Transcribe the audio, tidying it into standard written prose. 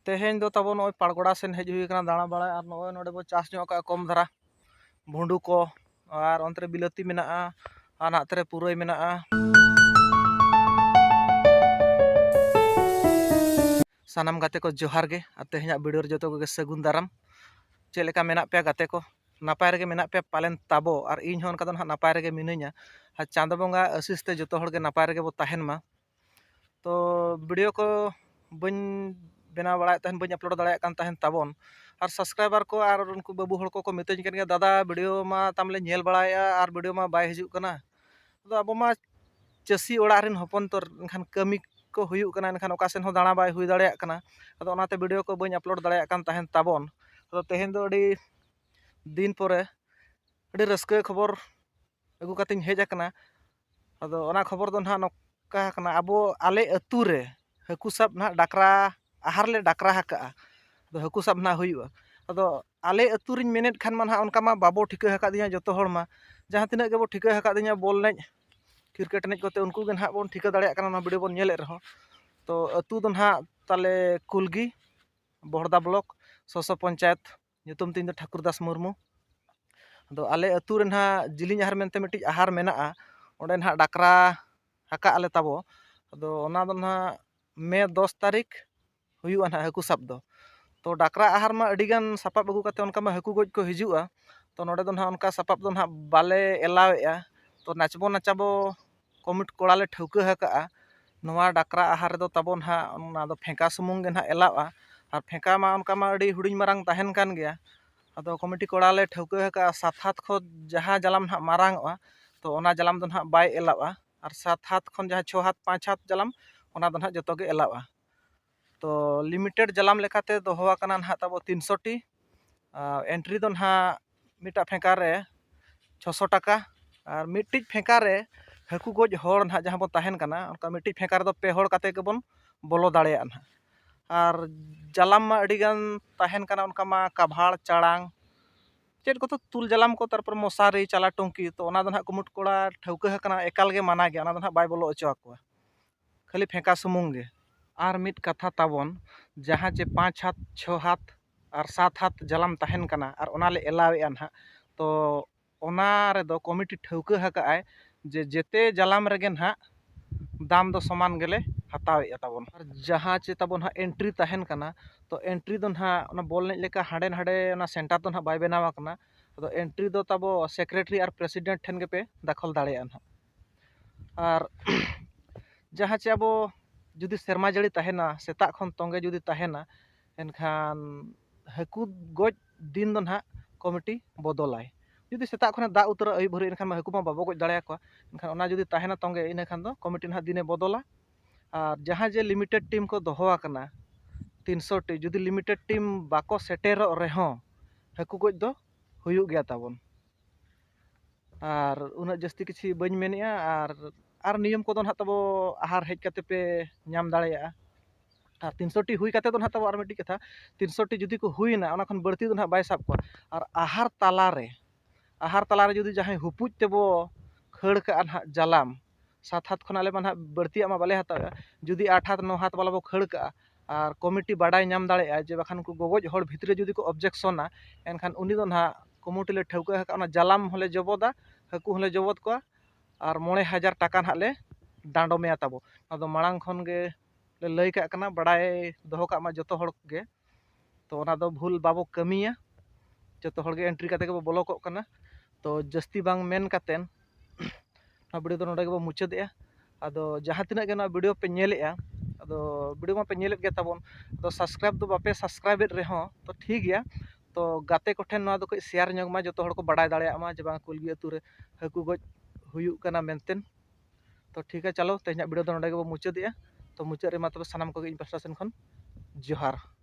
तेहें दो तब नॉय पाड़गोड़ा सेन हेज हुई कना दाणा बाड़ा और नॉय नोडे बो चाष ᱧᱚᱜ ᱠᱟᱜ कम धारा भुंडू को और अंतरे बिलाती मेनाआ और नातरे पुरई मेनाआ सानाम गाते को जोहार गे और तेहें वीडियो जतो को सगुन दाराम चेक लेका मेना पे गाते को नापाय रेगे मेना पे पालेन ताबो और इन होन का ना नापाय रेगे मिनैया और चांदो बंगा आशीष ते जतो हड़ गे नापाय रेगे बो ताहेन मा। तो वीडियो को बन बेना बड़ा तहन बन अपलोड दाड़ा कान तहन ताबन और सब्सक्राइबर को और उनको बाबू हड़ को मितज कन दादा वीडियो मा तामले नेल बड़ाया और वीडियो मा बाय हिजुग कना तो अब मा चासी ओड़ा रेन हपन तो एनखान कमी को हुयुग कना एनखान ओका सेन हो दाणा बाय हुई दाड़ा कना अदो ओनाते वीडियो को बन अपलोड दाड़ा कान तहन ताबन तो तेहें दो अड़ी दिन परे अड़ी रस्के खबर अगु कातिन हेज आकना अदो ओना खबर दो ना नोका कना अबो आले अतु रे हाकु साब ना डाकरा आहार ले डाकरा हका अदो हाकु साब ना हुयुआ अदो आले अतु रिन मेनेट खान मा ना उनका मा बाबो ठिका हका दिया जतो हड़ मा जहां तिना गेबो ठिका हका दिया बॉल नेज क्रिकेट नेज कोते उनको गे ना बोन ठिका दाड़ा कना वीडियो बोन नेले रहो। तो अतु दो ना ताले कुलगी बहड़दा ब्लॉक ससो पंचायत nyutum तीन दो ठाकुरदास मुर्मू अदो आले अतु रे ना जिलिंग आहार मेनते मिट्टी आहार मेनाआ ओंडे ना डाकरा हका आले ताबो अदो ओना दो ना मे 10 तारीख हुयुआ ना हाकु साब दो तो डाकरा आहार मा अडिगान सापाब अगु काते उनका मा हाकु गोज को हिजुआ तो नोडे दो ना उनका सापाब दो ना बाले एलावेआ तो नाचबो नाचाबो कमिट कोड़ा ले ठौका हका नोवा डाकरा आहार दो ताबो ना ओना दो फेंका सुमुंग गे ना एलावा और फेंका मा उनका मा अडी हुडिंग मारांग ताहेन कान गया अदो कमिटी कोड़ा ले ठौका हका 7 खो जहां जलाम ना मारांगआ तो ओना जलाम दो ना बाय एलावा और 7 खन जहां 6 हाथ 5 हाथ जलाम ओना दो ना जतो गे एलावा। तो लिमिटेड जलाम लेकाते दोहोआ कना ना ताबो 300 टी एंट्री दो ना मिटा फेंका रे 600 टाका और मिट्टी फेंका रे हाकु गोज हड़ ना जहां बो ताहेन कना उनका मिट्टी फेंका रे दो पे हड़ काते के बोन बोलो दाड़ेया ना और जलाम मा अडिगान ताहेन कना उनका मा काभाड़ चाड़ांग चेट को तो तुल जलाम को तारपर मशारी चाला टंकी तो ओना दो ना कुमुट कोड़ा ठौका हकना एकाल गे माना गया ओना दो ना बाय बोलो अचो आकोआ खाली फेंका सुमुंग गे। और मिट कथा ताबन जहां जे 5 हाथ 6 हाथ और 7 हाथ जलाम ताहेन कना और ओना ले एलावेआ ना तो ओना रे दो कमिटी ठौका हका आय जे जेते जलाम रेगे ना दाम दो समान गेले हतावेआ ताबन और जहां चे ताबन एंट्री ताहेन कना तो एंट्री दो ना ओना बॉल नेज लेका हाडे हाडे ओना सेंटर दो ना बाय बेनावा कना तो एंट्री दो ताबो सेक्रेटरी और प्रेसिडेंट ठेन गे पे दाखल दाड़ेया ना और जहां चे अब जुदी सेरमा जड़ी ताहेना सेता खन तोंगे जुदी ताहेना एनखान हाकु गोज दिन दो ना कमिटी बदलाय जुदी सेता खने दा उतर अयुब भरी एनखान हाकु मा बाबो गोज दाड़ेया को एनखान ओना जुदी ताहेना तोंगे इन खान दो कमिटी ना दिने बदला और जहां जे लिमिटेड टीम को दोहोआ कना 300 टी जुदी लिमिटेड टीम बाको सेटेरो रेहो हाकु गोज दो हुयुग गया ताबन और उना जस्ती किछि बइन मेनेया और नियम को दो ना तबो आहार हेज काते पे नाम दाड़ेया और 300 टी हुई काते दो ना तबो और मिट्टी कथा 300 टी जुदी को हुईना ओना खन बड़ती दो ना बाय साब को और आहार तालारे जुदी जहां हुपुज तेबो खड़ का ना जलाम 7 हाथ खन आले मा ना बड़ती मा बाले हतावा जुदी 8 हाथ 9 हाथ वाला बो खड़ का और कमिटी बाडाय नाम दाड़ेया जे बाखान को गोगोज हड़ भितरे जुदी को ऑब्जेक्शना एनखान उनी दो ना कमिटी ले ठौका हका ओना जलाम होले जबोदा हाकु होले जबोद को और 9,000 टाका ना ले डांडो में ताबो अदो मांग खन गे ले लई का कना बड़ाय दोहो का मा जतो हड़ गे तो ओना दो भूल बाबो कमिया जतो हड़ गे एंट्री काते के बोलो को कना तो जस्ती बांग मेन कातेन ना वीडियो दो नोडे के मुचादेया अदो जहां तिना गे ना वीडियो पे नेलेया अदो वीडियो मा पे नेलेत गे ताबन तो सब्सक्राइब दो बापे सब्सक्राइब रेहो तो ठीक गया तो गाते को ठेन ना दो को शेयर ᱧᱚᱜ मा जतो हड़ को बड़ाय दाड़ेया मा जे बांग कुलगी अतु रे हाकु गोज हुयुग कना मेनतेन तो ठीक है चलो तेज वीडियो दो नोडे के मुचादेया तो मुचाद रे मा तबे सानाम को इन पास्टा सेन खन जोहार।